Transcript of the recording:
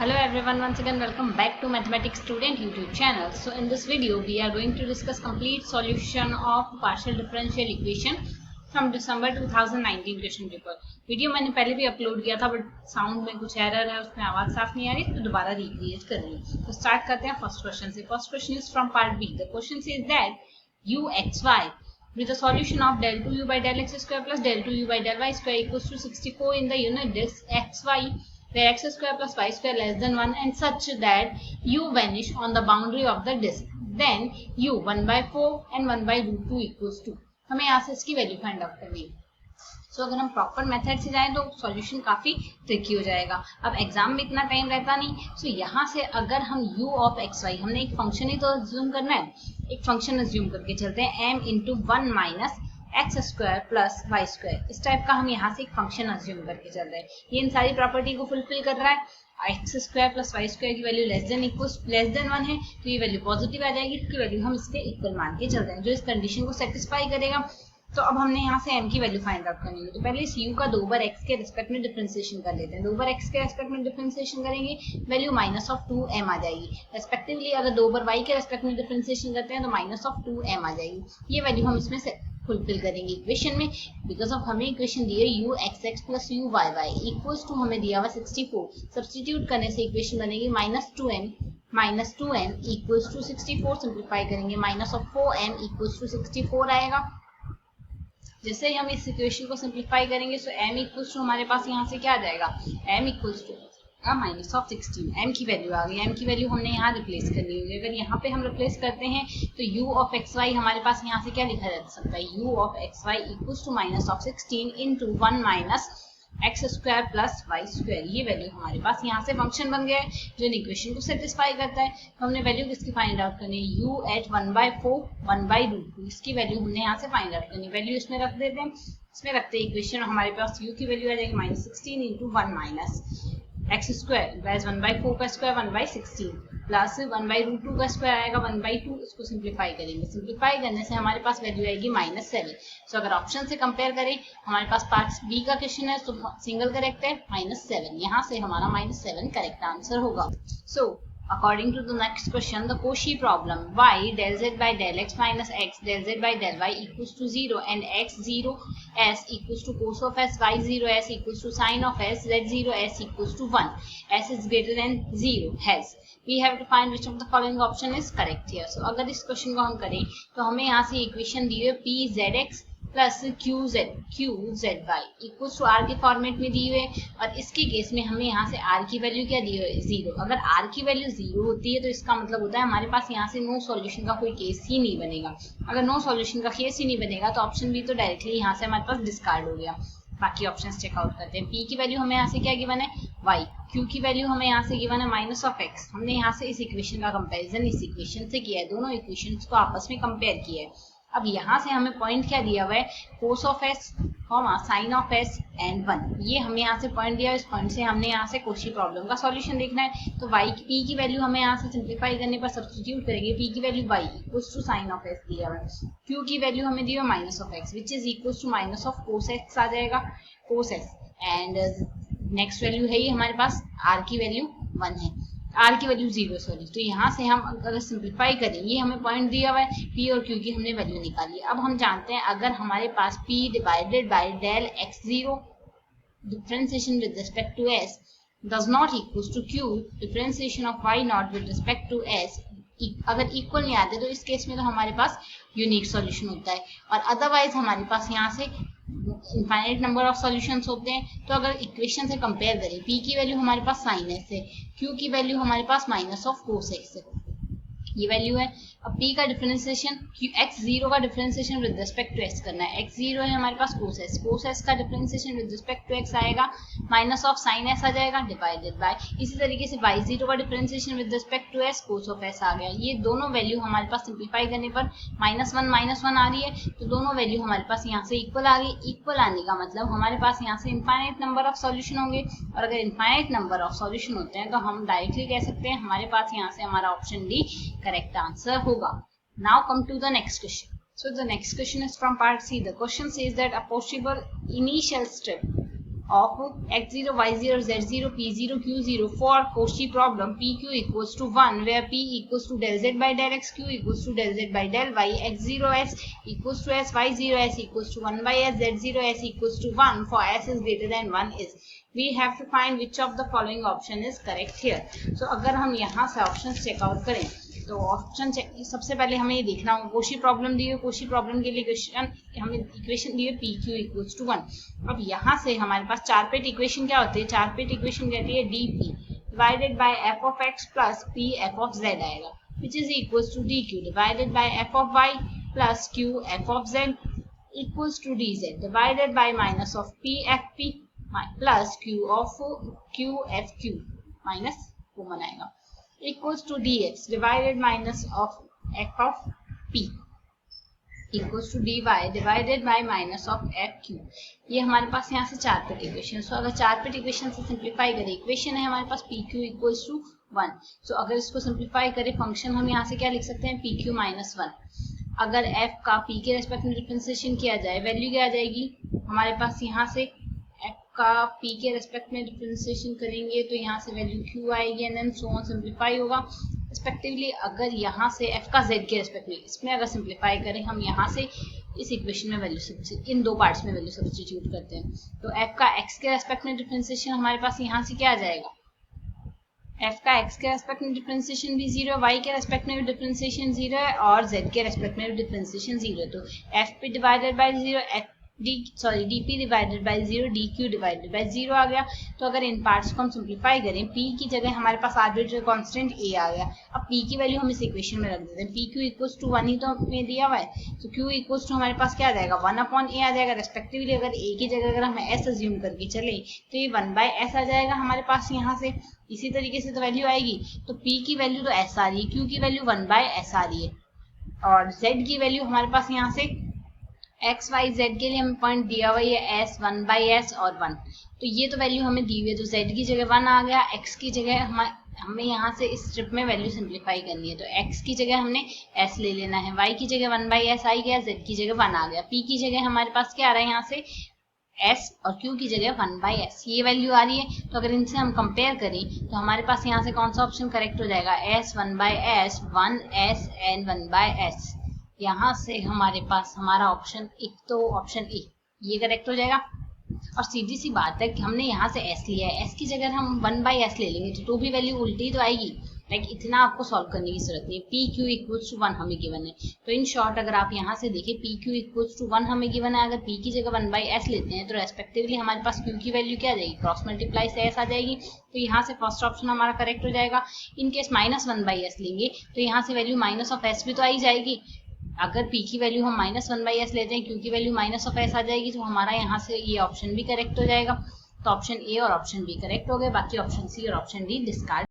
Hello everyone, once again welcome back to Mathematics Student YouTube channel. So in this video we are going to discuss complete solution of partial differential equation from December 2019 question paper. Video मैंने पहले भी upload किया था but sound में कुछ error है, उसमें आवाज साफ नहीं आ रही तो दोबारा रिक्रिएट कर रही हूँ. तो स्टार्ट करते हैं फर्स्ट क्वेश्चन से. First question is from part B. The question is that uxy with the solution of del 2u by del x square plus del 2u by del y square equals to 64 in the unit disk xy where x square plus y square less than 1 and such that u vanish on the boundary of the disk, then u 1 by 4 and 1 by root 2 equals to. हमें यहाँ से इसकी value find out करनी है. सो अगर हम proper method से जाएं तो सॉल्यूशन काफी ट्रिकी हो जाएगा. अब एग्जाम में इतना टाइम रहता नहीं. सो यहाँ से अगर हम u ऑफ एक्स वाई, हमने एक फंक्शन ही तो अज्यूम करना है, एक फंक्शन अज्यूम करके चलते हैं m into 1 minus x square plus Y square. इस टाइप का हम यहाँ से एक फंक्शन अज्यूम करके चल रहे हैं. ये इन सारी प्रॉपर्टी को फुलफिल कर रहा है. X square plus Y square की वैल्यू लेस देन 1 है तो ये वैल्यू पॉजिटिव आ जाएगी. इसकी वैल्यू हम इसके इक्वल मान के चल रहे हैं जो इस कंडीशन को सेटिस्फाई करेगा. तो अब हमने यहाँ से m की वैल्यू फाइंड आउट करनी है. तो पहले इस u का 2 बार x के रिस्पेक्ट में डिफरेंशिएशन कर लेते हैं. 2 बार x के रिस्पेक्ट में डिफरेंशिएशन करेंगे वैल्यू माइनस ऑफ 2m आ जाएगी. रेस्पेक्टिवली अगर 2 बार y के रिस्पेक्ट में डिफरेंशिएशन करते हैं तो माइनस ऑफ 2m आ जाएगी. ये वैल्यू हम इसमें से फुलफिल करेंगे इक्वेशन में. बिकॉज ऑफ हमें इक्वेशन दी है uxx plus uy equals to हमें दिया हुआ 64. सब्स्टिट्यूट करने से इक्वेशन बनेगी minus 2m equals to 64. Simplify करेंगे minus of 4m equals to 64 आएगा. जैसे ही हम इस इक्वेशन को सिंप्लीफाई करेंगे सो m इक्वल्स टू हमारे पास यहाँ से क्या आ जाएगा, m equals to minus of 16. m की वैल्यू आ गई. m की वैल्यू हमने यहाँ रिप्लेस करनी होगी. अगर यहाँ पे हम रिप्लेस करते हैं तो u ऑफ एक्स वाई हमारे पास यहाँ से क्या लिखा जा सकता है, u of X Y equals to minus of 16 into 1 minus x square plus Y square. ये वैल्यू हमारे पास यहाँ से फंक्शन बन गया है जो इन इक्वेशन को सेटिस्फाई करता है. तो हमने वैल्यू किसकी फाइंड आउट करनी है, u eight 1 by 4 1 by root 2. इसकी वैल्यू हमने यहाँ से फाइंड आउट करनी है. वैल्यू इसमें रख देते हैं. इसमें रखते हैं इक्वेशन, हमारे पास u की वैल्यू आ जाएगी minus 16 into 1 minus x square plus 1 by 4 का square 1 by 16 plus 1 by root 2 का स्क्वायर आएगा 1 by 2. इसको सिंप्लीफाई करेंगे. सिंप्लीफाई करने से हमारे पास वैल्यू आएगी माइनस 7. सो अगर ऑप्शन से कंपेयर करें हमारे पास पार्ट बी का क्वेश्चन है तो सिंगल करेक्ट है माइनस 7. यहाँ से हमारा माइनस 7 करेक्ट आंसर होगा. सो according to the next question, the Cauchy problem, y del z by del x minus x del z by del y equals to 0 and x 0 s equals to cos of s, y 0 s equals to sin of s, z 0 s equals to 1, s is greater than 0 has. We have to find which of the following option is correct here. So अगर इस question को हम करें तो हमें यहाँ से equation दी हुई p zx plus q z y equals to r के फॉर्मेट में दी हुई है. और इसके केस में हमें यहाँ से आर की वैल्यू क्या दी हुई है, 0. अगर आर की वैल्यू 0 होती है तो इसका मतलब होता है हमारे पास यहाँ से नो सॉल्यूशन का कोई केस ही नहीं बनेगा. अगर नो सॉल्यूशन का केस ही नहीं बनेगा तो ऑप्शन बी तो डायरेक्टली यहाँ से हमारे पास डिस्कार्ड हो गया. बाकी ऑप्शन चेकआउट करते हैं. पी की वैल्यू हमें यहाँ से क्या गिवन है, वाई. क्यू की वैल्यू हमें यहाँ से गिवन है माइनस ऑफ एक्स. हमने यहाँ से इस इक्वेशन का कंपेरिजन इस इक्वेशन से किया है. दोनों इक्वेशन को आपस में कंपेयर किया है. अब यहाँ से हमें पॉइंट क्या दिया हुआ है, cos of s sine of s and 1. ये हमें यहाँ से पॉइंट दिया है. इस पॉइंट से हमने यहाँ से कोशी प्रॉब्लम का सॉल्यूशन देखना है. तो y की p की वैल्यू हमें यहाँ से सिंप्लीफाई करने पर सब्स्टिट्यूट करेंगे. p की value y equals to sine of s दिया हुआ है. q की वैल्यू हमें दी है minus of x which is equals to minus of cos x आ जाएगा, cos x. And next value है ये हमारे पास r की वैल्यू 1 है, r की वैल्यू 0 सॉरी. तो यहाँ से हम अगर सिंप्लीफाई करें, ये हमें पॉइंट दिया हुआ है p और q की हमने वैल्यू निकाली है. अब हम जानते हैं अगर हमारे पास p divided by del x0 differentiation with respect to s does not equals to q differentiation of y naught with respect to s अगर इक्वल नहीं आते तो इस केस में तो हमारे पास यूनिक सॉल्यूशन होता है. और अदरवाइज हमारे पास यहाँ से इनफाइनाइट नंबर ऑफ सॉल्यूशंस होते हैं. तो अगर इक्वेशन से कंपेयर करें, p की वैल्यू हमारे पास साइन एक्स है, q की वैल्यू हमारे पास माइनस ऑफ कोस एक्स है, ये वैल्यू है. अब p का डिफरेंशिएशन x0 का differentiation with respect to x करना है. x0 है हमारे पास कोस s का differentiation with respect to x आएगा माइनस ऑफ साइन s आ जाएगा डिवाइडेड बाय. इसी तरीके से y0 का differentiation with respect to s cos of s आ गया. ये दोनों वैल्यू हमारे पास सिंप्लीफाई करने पर माइनस वन आ रही है. तो दोनों वैल्यू हमारे पास यहाँ से इक्वल आ गई. इक्वल आने का मतलब हमारे पास यहाँ से इनफाइनाइट नंबर ऑफ सॉल्यूशन होंगे. और अगर इनफाइनाइट नंबर ऑफ सॉल्यूशन होते हैं तो हम डायरेक्टली कह सकते हैं हमारे पास यहाँ से हमारा ऑप्शन डी करेक्ट आंसर होगा. Now come to the next question. So the next question is from part C. The question says that a possible initial step of x0, y0, z0, p0, q0 for Cauchy problem pq equals to 1, where p equals to del z by del x, q equals to del z by del y, x0 s equals to s, y0 s equals to 1 by s, z0 s equals to 1 for s is greater than 1 is. We have to find which of the following option is correct here. So अगर हम यहाँ से option checkout करें तो option सबसे पहले हमें ये देखना होगा, कोशी प्रॉब्लम दी है, कोशी प्रॉब्लम के लिए हमें इक्वेशन दी है पी क्यू इक्वल्स टू 1. अब यहाँ से हमारे पास चारपेट इक्वेशन क्या होती है, चारपेट इक्वेशन कहती है d p divided by f of x plus p f of z आएगा, which is equals to d q divided by f of y plus q f of z equals to d z divided by minus of p f p plus q f q minus common आएगा, equals to dx divided minus of f of p equals to dy divided by minus of fq. ये हमारे पास यहाँ से चारपेट equation. सो अगर चारपेट equation से simplify करें, equation है हमारे पास pq equals to 1. सो अगर इसको सिंप्लीफाई करें फंक्शन हम यहाँ से क्या लिख सकते हैं pq minus 1. अगर f का p के रेस्पेक्ट में डिफरेंशिएशन किया जाए, वैल्यू क्या आ जाएगी हमारे पास, यहाँ से का p के रेस्पेक्ट में डिफरेंशिएशन करेंगे तो यहाँ से वैल्यू q आएगी and then so on simplify होगा रिस्पेक्टिवली. अगर यहाँ से f का z के रेस्पेक्ट में, इसमें अगर सिंप्लीफाई करें हम यहाँ से इस इक्वेशन में वैल्यू इन दो पार्ट्स में वैल्यू सब्स्टिट्यूट करते हैं तो f का x के रेस्पेक्ट में डिफरेंशिएशन हमारे पास यहाँ से क्या आ जाएगा, f का x के रेस्पेक्ट में डिफरेंशिएशन भी 0 है, y के रेस्पेक्ट में भी डिफरेंशिएशन 0 है और z के रेस्पेक्ट में भी डिफरेंशिएशन 0 है. तो fp divided by 0 dp divided by 0 dq divided by 0 आ गया. तो अगर इन पार्ट्स को हम सिंप्लीफाई करें, p की जगह हमारे पास आर्बिट्ररी कांस्टेंट a आ गया. अब p की वैल्यू हम इस इक्वेशन में रख देते हैं, pq इक्वल्स टू 1 ही तो हमें दिया हुआ है, तो q इक्वल्स टू हमारे पास क्या आ जाएगा 1 अपॉन a आ जाएगा. रेस्पेक्टिवली अगर a की जगह अगर हम s अज्यूम करके चले तो ये 1 बाय s आ जाएगा हमारे पास यहाँ से. इसी तरीके से तो वैल्यू आएगी, तो p की वैल्यू तो s आ रही है, q की वैल्यू 1 बाय s आ रही है और z की वैल्यू हमारे पास यहाँ से एक्स वाई जेड के लिए हमें पॉइंट दिया हुआ है एस 1 बाई एस और 1. तो ये तो वैल्यू हमें दी हुई है, तो जेड की जगह 1 आ गया, एक्स की जगह हमें यहाँ से इस स्ट्रिप में वैल्यू सिंप्लीफाई करनी है तो एक्स की जगह हमने एस ले लेना है, वाई की जगह 1 बाई एस आ गया, जेड की जगह 1 आ गया, पी की जगह हमारे पास क्या आ रहा है यहाँ से एस और क्यू की जगह 1 बाई एस ये वैल्यू आ रही है. तो अगर इनसे हम कंपेयर करें तो हमारे पास यहाँ से कौन सा ऑप्शन करेक्ट हो जाएगा, S 1 by S 1 S and 1 by S. यहाँ से हमारे पास हमारा ऑप्शन एक तो ऑप्शन ए ये करेक्ट हो जाएगा. और सीधी सी बात है कि हमने यहाँ से s लिया है, s की जगह हम 1 बाई एस ले लेंगे तो भी वैल्यू उल्टी तो आएगी. लाइक इतना आपको सॉल्व करने की जरूरत नहीं है. पी क्यू इक्वल्स टू 1 हमें गिवन है, तो इन शॉर्ट अगर आप यहाँ से देखें पी क्यू इक्वल्स टू 1 हमें गिवन है, अगर पी की जगह 1 बाई एस लेते हैं तो रेस्पेक्टिवली हमारे पास क्यू की वैल्यू क्या आ जाएगी, क्रॉस मल्टीप्लाई से एस आ जाएगी. तो यहाँ से फर्स्ट ऑप्शन हमारा करेक्ट हो जाएगा. In case minus 1 by S लेंगे तो यहाँ से वैल्यू माइनस ऑफ एस भी तो आई जाएगी. अगर p की वैल्यू हम माइनस 1 बाई एस लेते हैं, q की वैल्यू माइनस ऑफ एस आ जाएगी, तो हमारा यहाँ से ये ऑप्शन भी करेक्ट हो जाएगा. तो ऑप्शन ए और ऑप्शन बी करेक्ट हो गए, बाकी ऑप्शन सी और ऑप्शन डी डिस्कार्ड.